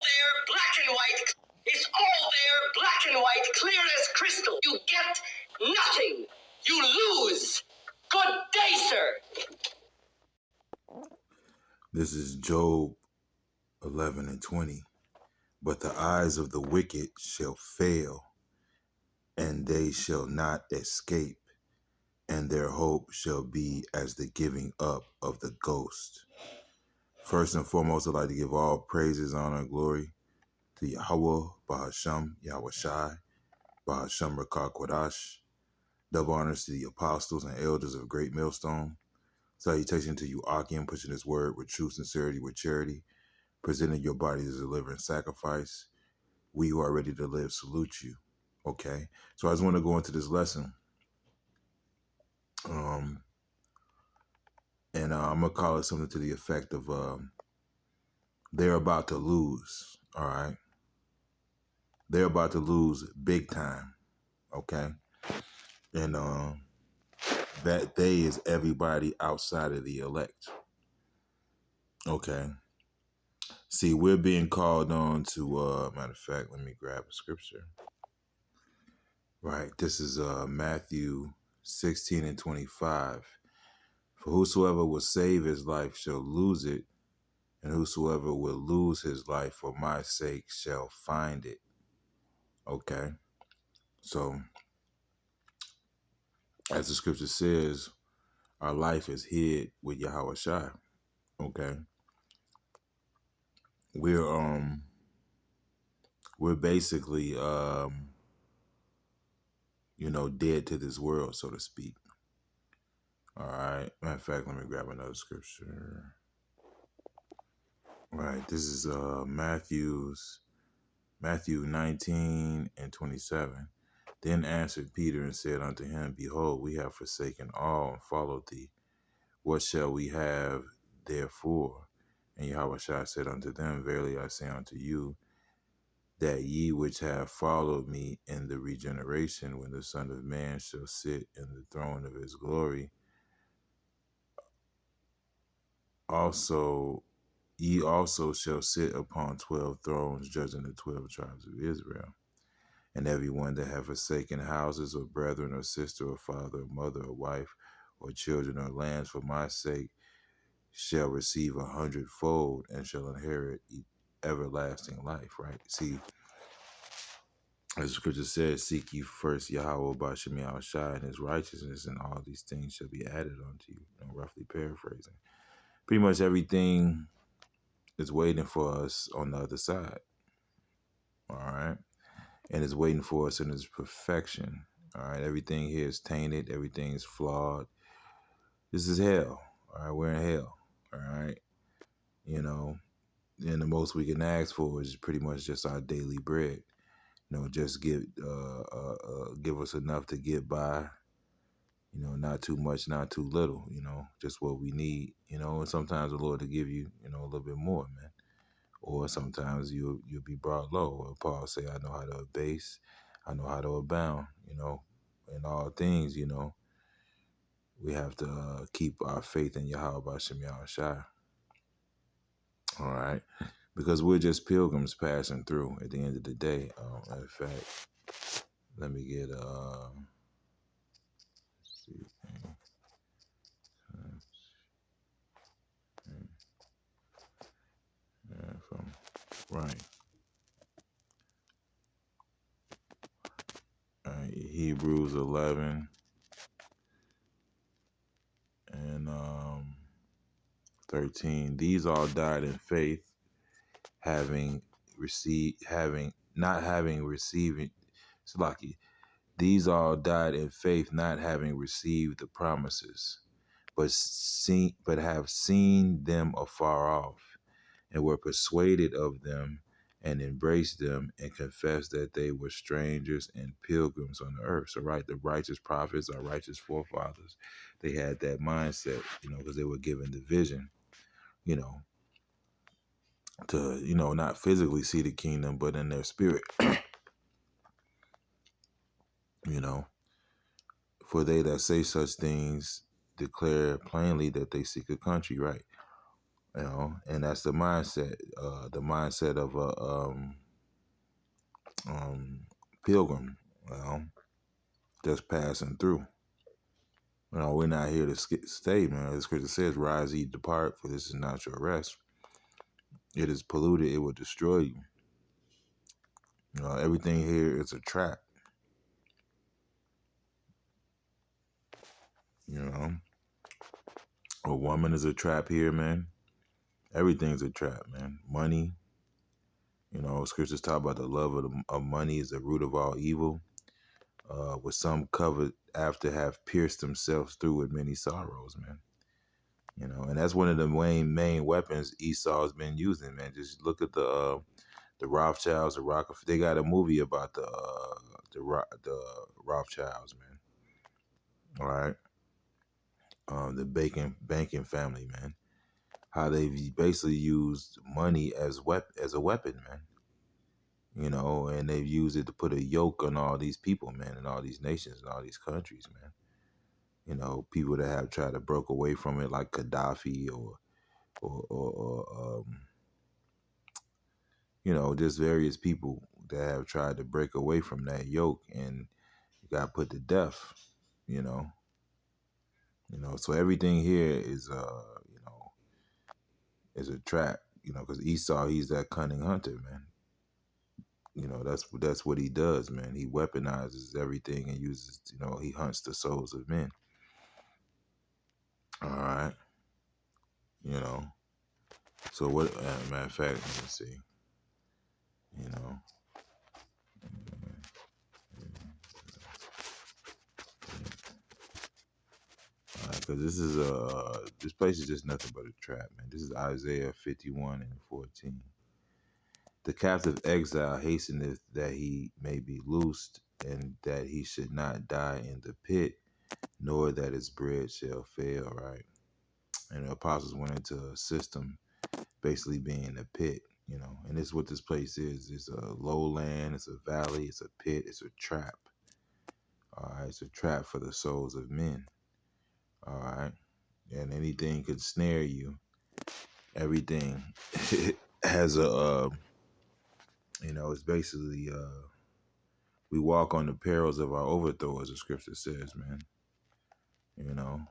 there, black and white. It's all there, black and white, clear as crystal. You get nothing. You lose. Good day, sir. This is Job 11 and 20. But the eyes of the wicked shall fail, and they shall not escape, and their hope shall be as the giving up of the ghost. First and foremost, I'd like to give all praises, honor, and glory to Yahweh, Bahasham, Yahweh Shai, Bahasham Rakah Kwadash. Double honors to the apostles and elders of Great Millstone. Salutation to you, Akim, pushing this word with true sincerity, with charity, presenting your body as a living sacrifice. We who are ready to live salute you. Okay, so I just want to go into this lesson. And I'm going to call it something to the effect of they're about to lose, all right? They're about to lose big time, okay? And that they is everybody outside of the elect, okay? See, we're being called on to, matter of fact, let me grab a scripture. Right, this is Matthew 16 and 25. For whosoever will save his life shall lose it, and whosoever will lose his life for my sake shall find it. Okay, so as the scripture says, our life is hid with Yahweh Shai. Okay, we're basically dead to this world, so to speak. All right. Matter of fact, let me grab another scripture. All right, this is Matthew 19 and 27. Then answered Peter and said unto him, Behold, we have forsaken all and followed thee. What shall we have therefore? And Yahushua said unto them, Verily I say unto you, that ye which have followed me in the regeneration, when the Son of Man shall sit in the throne of his glory, ye also shall sit upon 12 thrones, judging the 12 tribes of Israel. And every one that hath forsaken houses, or brethren, or sister, or father, or mother, or wife, or children, or lands for my sake, shall receive 100-fold, and shall inherit everlasting life. Right? See, as the scripture says, seek ye first Yahweh Ba'Shem Yahushua and his righteousness, and all these things shall be added unto you. Roughly paraphrasing. Pretty much everything is waiting for us on the other side. All right? And it's waiting for us in its perfection. All right? Everything here is tainted. Everything is flawed. This is hell. All right? We're in hell. All right? And the most we can ask for is pretty much just our daily bread. Just give us enough to get by. Not too much, not too little. Just what we need. And sometimes the Lord will give you, a little bit more, man. Or sometimes you'll be brought low. Or Paul say, I know how to abase, I know how to abound. In all things. We have to keep our faith in Yahweh Ba'Shem Yahushua. All right. Because we're just pilgrims passing through at the end of the day. In fact, let me get Hebrews 11 and 13. These all died in faith, These all died in faith, not having received the promises, but have seen them afar off, and were persuaded of them, and embraced them, and confessed that they were strangers and pilgrims on the earth. So, right, the righteous prophets, our righteous forefathers, they had that mindset, because they were given the vision, to, not physically see the kingdom, but in their spirit, For they that say such things declare plainly that they seek a country, right? And that's the mindset of a pilgrim, you know, just passing through. We're not here to stay, man. The scripture says, "Rise, eat, depart, for this is not your rest. It is polluted; it will destroy you." Everything here is a trap. You know, a woman is a trap here, man. Everything's a trap, man. Money, scriptures talk about the love of money is the root of all evil. With some covered after have pierced themselves through with many sorrows, man. And that's one of the main weapons Esau's been using, man. Just look at the Rothschilds, the Rockefeller. They got a movie about the Rothschilds, man. All right, the banking family, man. How they've basically used money as a weapon, man. And they've used it to put a yoke on all these people, man, and all these nations and all these countries, man. People that have tried to broke away from it, like Gaddafi or just various people that have tried to break away from that yoke and got put to death. You know, So everything here is a trap. Because Esau, he's that cunning hunter, man. That's what he does, man. He weaponizes everything and uses, he hunts the souls of men. All right, you know. So what? Matter of fact, let me see. You know, because this place is just nothing but a trap, man. This is Isaiah 51:14. The captive exile hasteneth that he may be loosed, and that he should not die in the pit, nor that his bread shall fail. Right, and the apostles went into a system basically being a pit. And this is what this place is. It's a lowland, it's a valley, it's a pit, it's a trap. All right, it's a trap for the souls of men. All right, and anything could snare you. Everything has it's basically we walk on the perils of our overthrow, as the scripture says, man. You know,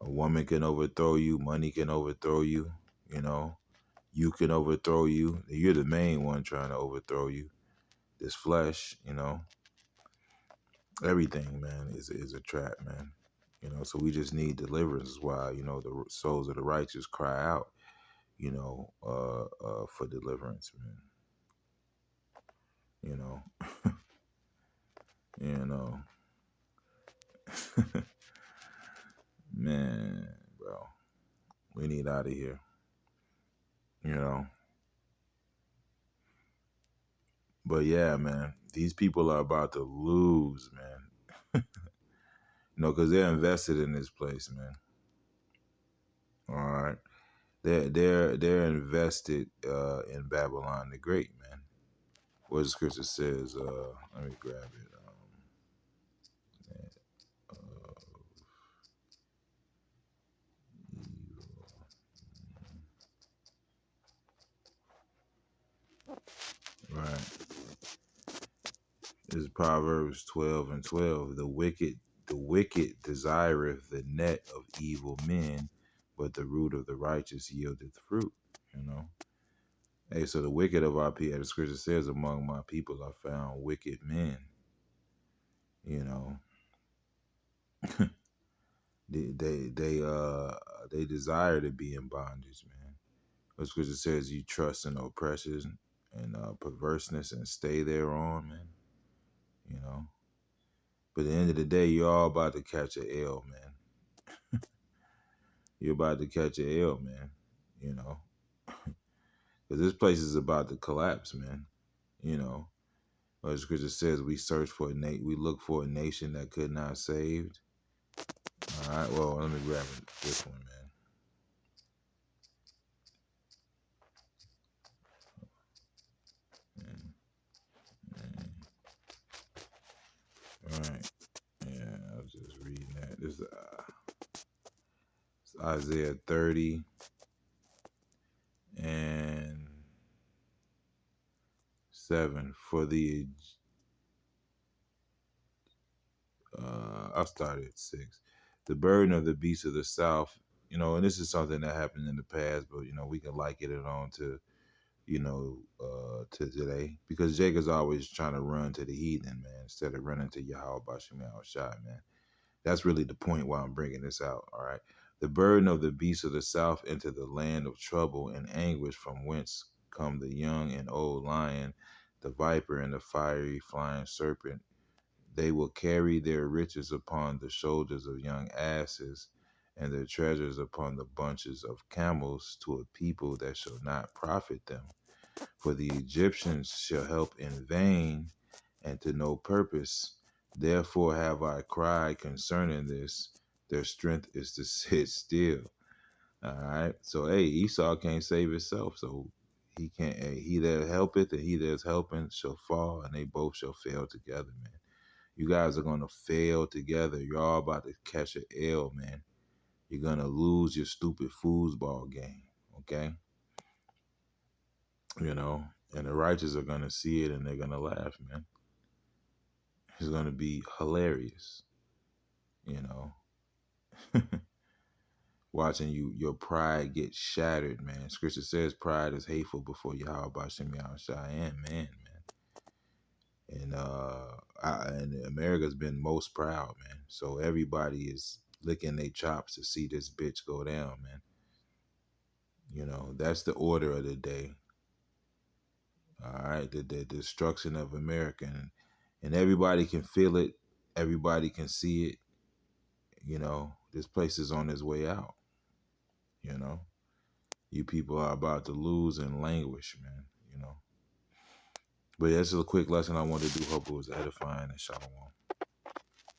a woman can overthrow you, money can overthrow you. You can overthrow you. You're the main one trying to overthrow you. This flesh, everything, man, is a trap, man. So we just need deliverance. Why, the souls of the righteous cry out, for deliverance, man. You know, you know, man, bro, we need out of here. But yeah, man, these people are about to lose, man. Because they're invested in this place, man. All right. They're invested in Babylon the Great, man. What the scripture says, let me grab it. Right. This is Proverbs 12:12. The wicked desireth the net of evil men, but the root of the righteous yieldeth fruit. Hey, so the wicked of our people, the scripture says, among my people are found wicked men. You know, they desire to be in bondage, man. The scripture says you trust in oppression and perverseness and stay thereon, man. But at the end of the day, you're all about to catch a L, man. You're about to catch a L, man. Because this place is about to collapse, man. But the scripture says we search for we look for a nation that could not saved. All right, well, let me grab this one, man. All right. Yeah, I was just reading that. This is Isaiah 30. 7. For the I'll start at 6. The burden of the beasts of the south, and this is something that happened in the past, but we can liken it on to, to today, because Jacob's always trying to run to the heathen, man, instead of running to Yahweh Bashim Shai, man. That's really the point why I'm bringing this out. All right. The burden of the beasts of the south into the land of trouble and anguish, from whence come the young and old lion, the viper, and the fiery flying serpent. They will carry their riches upon the shoulders of young asses, and their treasures upon the bunches of camels, to a people that shall not profit them. For the Egyptians shall help in vain, and to no purpose. Therefore have I cried concerning this. Their strength is to sit still. All right. So hey, Esau can't save himself. So he can't. Hey, he that helpeth and he that is helping shall fall, and they both shall fail together, man. You guys are gonna fail together. You're all about to catch an L, man. You're gonna lose your stupid foosball game. Okay. And the righteous are gonna see it and they're gonna laugh, man. It's gonna be hilarious, you know. Watching your pride get shattered, man. Scripture says pride is hateful before Yahweh Bashem Yahshua and man. And America's been most proud, man. So everybody is licking their chops to see this bitch go down, man. That's the order of the day. All right, the destruction of America, and everybody can feel it. Everybody can see it. This place is on its way out. You people are about to lose and languish, man. But that's just a quick lesson I wanted to do. Hope it was edifying, and shalom.